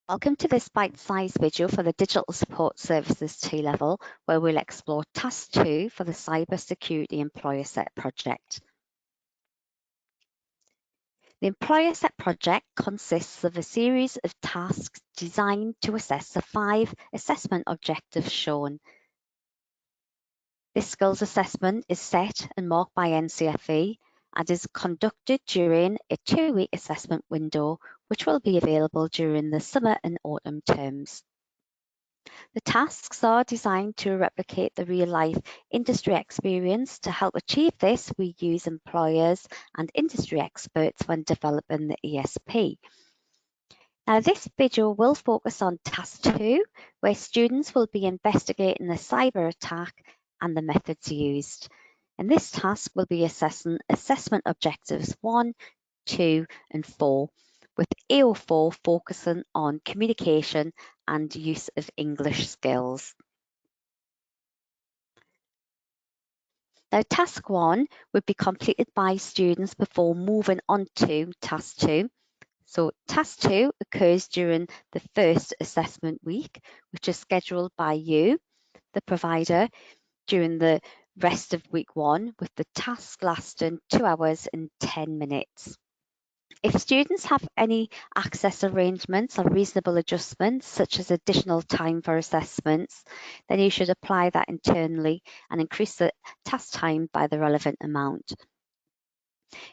Welcome to this bite-sized video for the Digital Support Services T-Level, where we'll explore Task 2 for the Cyber Security Employer Set project. The Employer Set project consists of a series of tasks designed to assess the 5 assessment objectives shown. This skills assessment is set and marked by NCFE and is conducted during a 2-week assessment window, which will be available during the summer and autumn terms. The tasks are designed to replicate the real-life industry experience. To help achieve this, we use employers and industry experts when developing the ESP. Now, this video will focus on Task 2, where students will be investigating the cyber attack and the methods used. And this task will be assessing assessment objectives 1, 2, and 4, with AO4 focusing on communication and use of English skills. Now, Task 1 would be completed by students before moving on to Task 2. So Task 2 occurs during the first assessment week, which is scheduled by you, the provider, during the rest of week 1, with the task lasting 2 hours and 10 minutes. If students have any access arrangements or reasonable adjustments, such as additional time for assessments, then you should apply that internally and increase the task time by the relevant amount.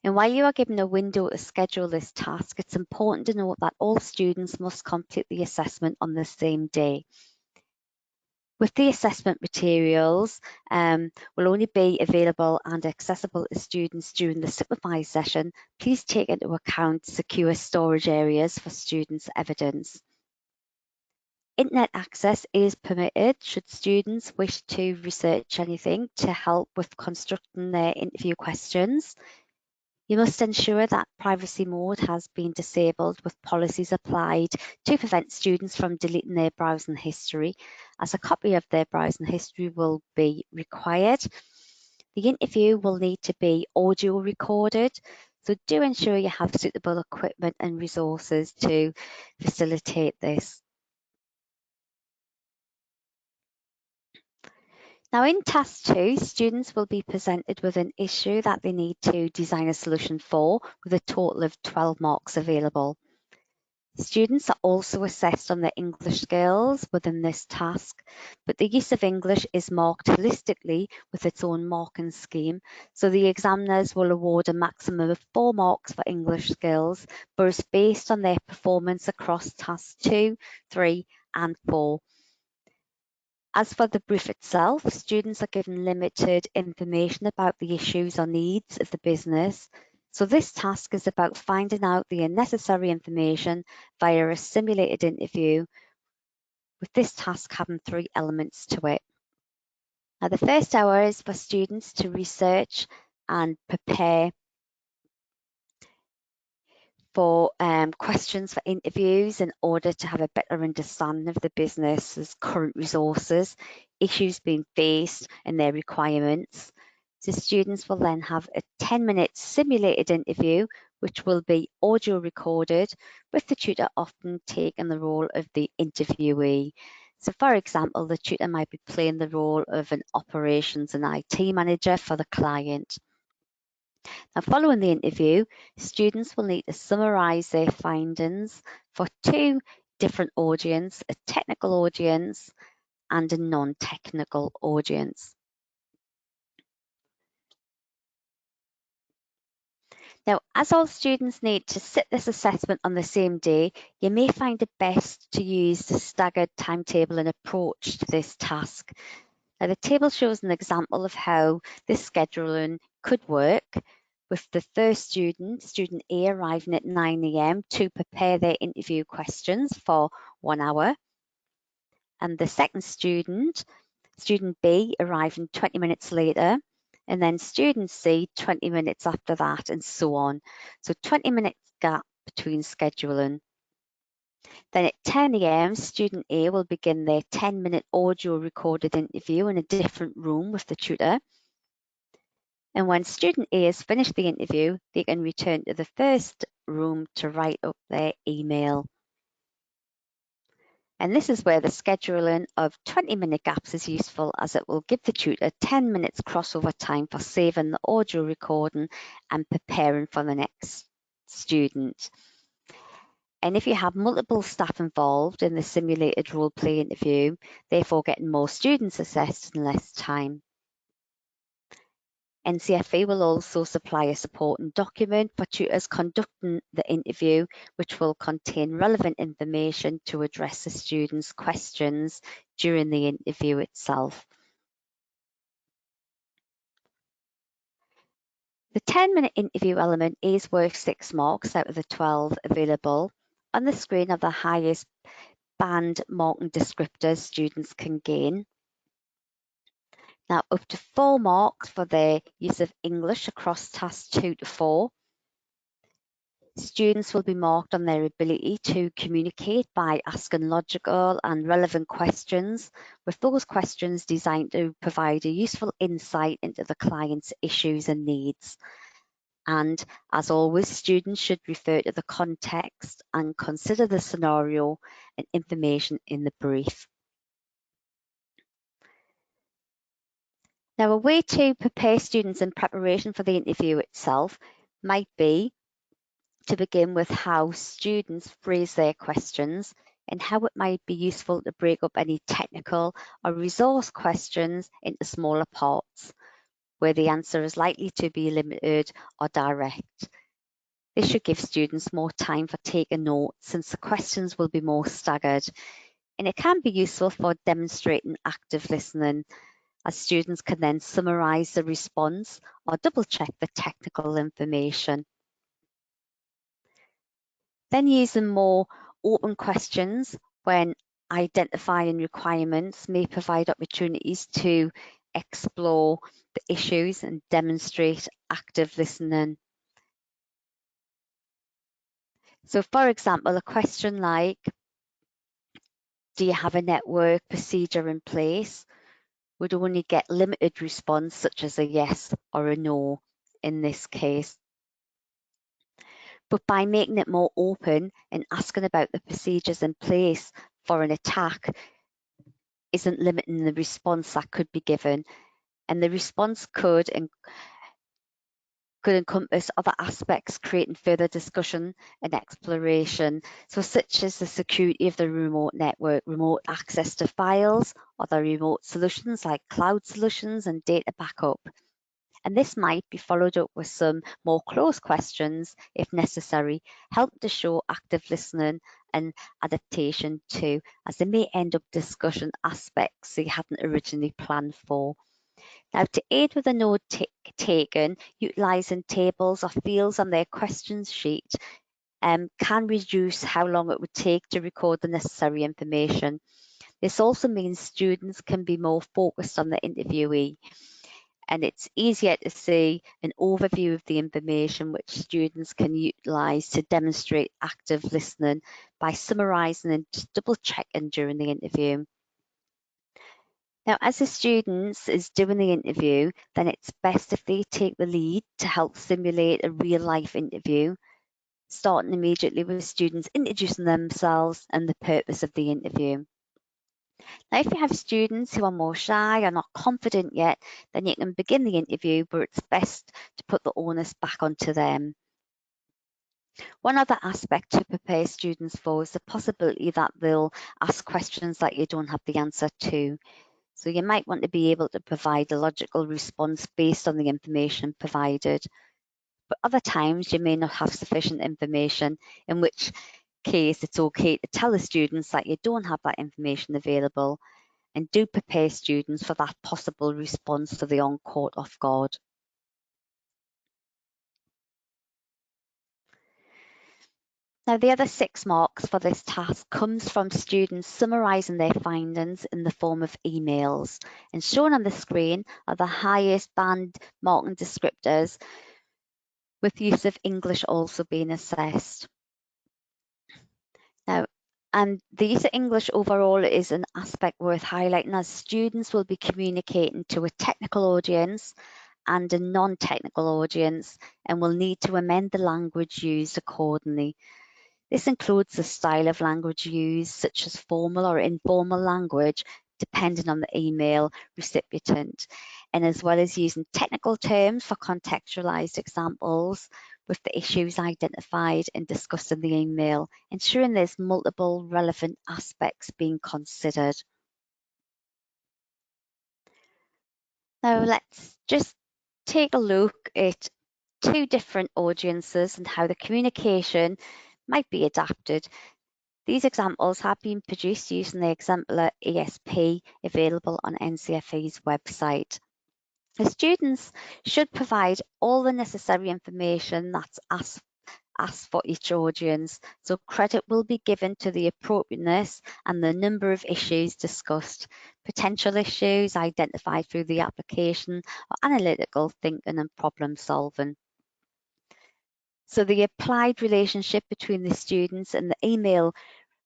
And while you are given a window to schedule this task, it's important to note that all students must complete the assessment on the same day. With the assessment materials will only be available and accessible to students during the supervised session, please take into account secure storage areas for students' evidence. Internet access is permitted should students wish to research anything to help with constructing their interview questions. You must ensure that privacy mode has been disabled with policies applied to prevent students from deleting their browsing history, as a copy of their browsing history will be required. The interview will need to be audio recorded, so do ensure you have suitable equipment and resources to facilitate this. Now, in Task 2, students will be presented with an issue that they need to design a solution for, with a total of 12 marks available. Students are also assessed on their English skills within this task, but the use of English is marked holistically with its own marking scheme, so the examiners will award a maximum of 4 marks for English skills, but it's based on their performance across Tasks 2, 3, and 4. As for the brief itself, students are given limited information about the issues or needs of the business. So this task is about finding out the necessary information via a simulated interview, with this task having 3 elements to it. Now, the first hour is for students to research and prepare for questions for interviews in order to have a better understanding of the business's current resources, issues being faced, and their requirements. So students will then have a 10-minute simulated interview, which will be audio recorded, with the tutor often taking the role of the interviewee. So for example, the tutor might be playing the role of an operations and IT manager for the client. Now, following the interview, students will need to summarise their findings for 2 different audiences, a technical audience and a non-technical audience. Now, as all students need to sit this assessment on the same day, you may find it best to use the staggered timetable and approach to this task. Now, the table shows an example of how this scheduling could work, with the first student, student A, arriving at 9 AM to prepare their interview questions for 1 hour. And the second student, student B, arriving 20 minutes later. And then student C, 20 minutes after that, and so on. So 20 minutes gap between scheduling. Then at 10 AM, student A will begin their 10-minute audio recorded interview in a different room with the tutor. And when student A has finished the interview, they can return to the first room to write up their email. And this is where the scheduling of 20-minute gaps is useful, as it will give the tutor 10 minutes crossover time for saving the audio recording and preparing for the next student. And if you have multiple staff involved in the simulated role play interview, therefore getting more students assessed in less time. NCFE will also supply a supporting document for tutors conducting the interview, which will contain relevant information to address the students' questions during the interview itself. The 10-minute interview element is worth 6 marks out of the 12 available. On the screen are the highest band marking descriptors students can gain. Now, up to 4 marks for their use of English across tasks 2 to 4. Students will be marked on their ability to communicate by asking logical and relevant questions, with those questions designed to provide a useful insight into the client's issues and needs. And as always, students should refer to the context and consider the scenario and information in the brief. Now, a way to prepare students in preparation for the interview itself might be to begin with how students phrase their questions and how it might be useful to break up any technical or resource questions into smaller parts, where the answer is likely to be limited or direct. This should give students more time for taking notes, since the questions will be more staggered, and it can be useful for demonstrating active listening, as students can then summarise the response or double check the technical information. Then using more open questions when identifying requirements may provide opportunities to explore the issues and demonstrate active listening. So for example, a question like, do you have a network procedure in place, would only get limited response, such as a yes or a no in this case. But by making it more open and asking about the procedures in place for an attack isn't limiting the response that could be given, and the response could encompass other aspects, creating further discussion and exploration, so such as the security of the remote network, remote access to files, other remote solutions like cloud solutions and data backup. And this might be followed up with some more close questions if necessary, help to show active listening and adaptation too, as they may end up discussing aspects they hadn't originally planned for. Now, to aid with the note taken, utilising tables or fields on their questions sheet can reduce how long it would take to record the necessary information. This also means students can be more focused on the interviewee, and it's easier to see an overview of the information which students can utilise to demonstrate active listening by summarising and double checking during the interview. Now, as the students is doing the interview, then it's best if they take the lead to help simulate a real life interview, starting immediately with students introducing themselves and the purpose of the interview. Now, if you have students who are more shy or not confident yet, then you can begin the interview, but it's best to put the onus back onto them. One other aspect to prepare students for is the possibility that they'll ask questions that you don't have the answer to. So you might want to be able to provide a logical response based on the information provided. But other times you may not have sufficient information, in which case it's okay to tell the students that you don't have that information available, and do prepare students for that possible response to the on-caught off guard. Now, the other 6 marks for this task comes from students summarising their findings in the form of emails. And shown on the screen are the highest band marking descriptors, with use of English also being assessed. Now, and the use of English overall is an aspect worth highlighting, as students will be communicating to a technical audience and a non-technical audience, and will need to amend the language used accordingly. This includes the style of language used, such as formal or informal language, depending on the email recipient, and as well as using technical terms for contextualized examples with the issues identified and discussed in the email, ensuring there's multiple relevant aspects being considered. Now let's just take a look at two different audiences and how the communication might be adapted. These examples have been produced using the exemplar ESP available on NCFE's website. The students should provide all the necessary information that's asked for each audience, so credit will be given to the appropriateness and the number of issues discussed, potential issues identified through the application, or analytical thinking and problem solving. So the applied relationship between the students and the email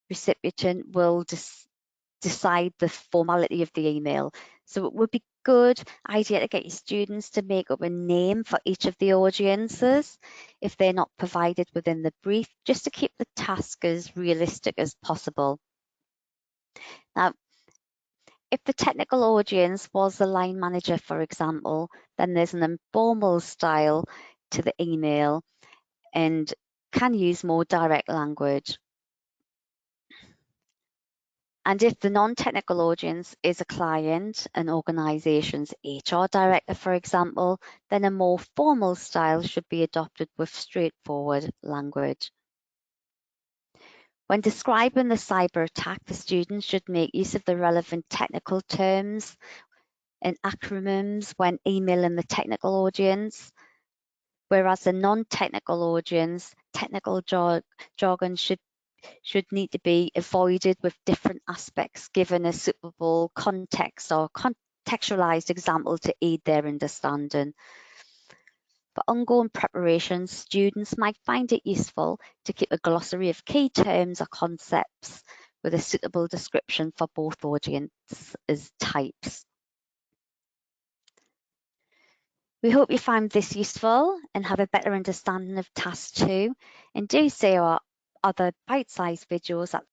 recipient will decide the formality of the email. So it would be good idea to get your students to make up a name for each of the audiences if they're not provided within the brief, just to keep the task as realistic as possible. Now, if the technical audience was the line manager, for example, then there's an informal style to the email and can use more direct language. And if the non-technical audience is a client, an organization's HR director, for example, then a more formal style should be adopted with straightforward language. When describing the cyber attack, the students should make use of the relevant technical terms and acronyms when emailing the technical audience, whereas the non-technical audience, technical jargon should need to be avoided with different aspects given a suitable context or contextualized example to aid their understanding. For ongoing preparation, students might find it useful to keep a glossary of key terms or concepts with a suitable description for both audience types. We hope you found this useful and have a better understanding of Task 2, and do see our other bite-sized videos at